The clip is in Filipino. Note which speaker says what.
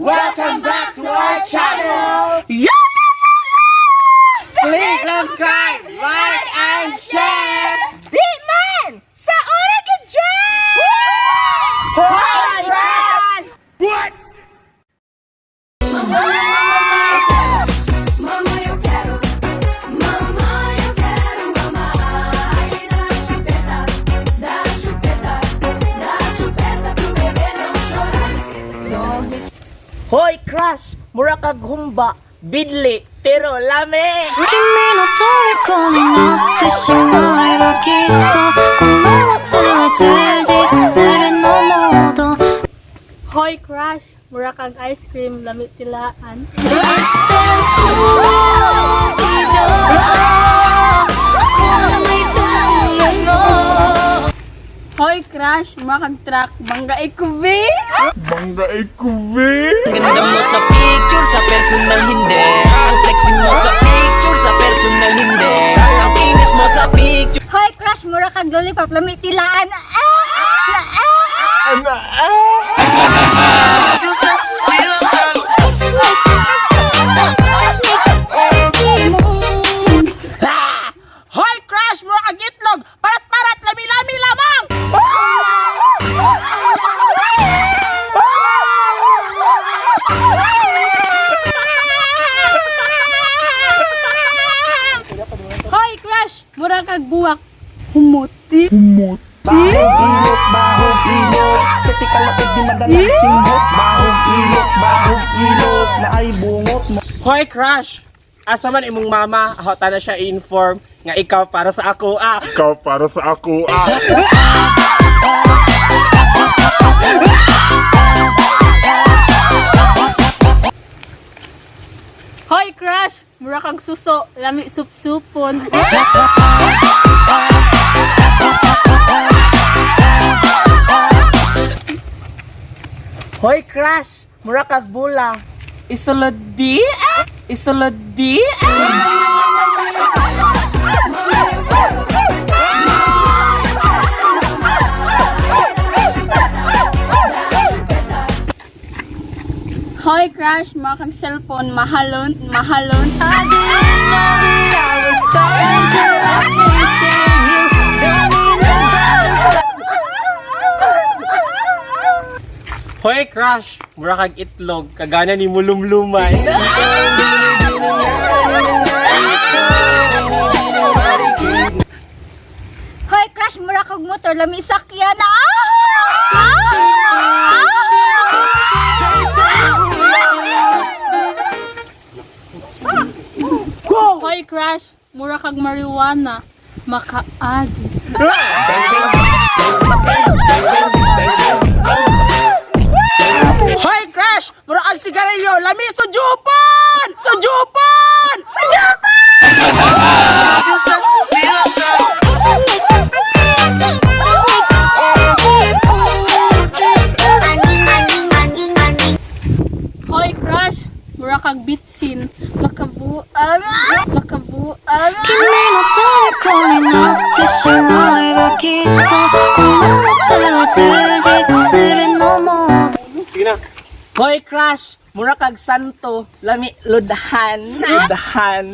Speaker 1: Welcome back to our channel! Please subscribe, like, and share!
Speaker 2: Bitman! Sa oras ka dyan!
Speaker 1: Hi, guys! What?
Speaker 3: Hoy, crush! Mura kag humba, bidli, pero lame!
Speaker 4: 君の虜になってしまえばきっとこの夏は充実するのモード
Speaker 5: Hoy, crush! Mura kag ice cream, lamit tilaan. Hoy, crush! Mura kag truck, bangga ikubi!
Speaker 6: Ganda mo sa picture, sa personal hindi. Ang sexy mo sa picture, sa personal hindi. Ang kinis mo sa picture.
Speaker 2: Hoy, crush! Mura kang lollipop, lamit tilaan.
Speaker 3: Hoy, crush! Mura kag itlog, parat-parat, lami-lami lamang!
Speaker 5: Hoy, crush! Mura kag buwak, humuti.
Speaker 3: Hoy, crush! Asa man imong mama, ako na siya i-inform nga ikaw para sa ako,
Speaker 7: Ikaw para sa ako,
Speaker 5: Hoy, crush! Mura kag suso, lami sup-supon.
Speaker 3: Hoy, crush! Mura kag bula, isulod di? Isulod di?
Speaker 5: Hoy, crush! Mura kag cellphone, mahalon.
Speaker 4: I didn't know that I was starting till I tasted you don't need nobody
Speaker 3: Hoy, crush! Mura kag itlog, kagana ni mulumlumay.
Speaker 2: Hoy, crush! Mura kang motor, lamit sakyan.
Speaker 5: Hoy, crush! Mura kag marijuana, makaagi.
Speaker 3: Hoy, crush! Mura kag sigarilyo, lami sujupon! Sujupon!
Speaker 5: Hoy, crush! Mura kag bitsin, makabuan. Makabuan.
Speaker 4: 君の虜になってしまえばきっとこの夏は充実するのモード
Speaker 3: Sige na. Hoy, crush! Mura kag santo, lami ludahan. Ludahan.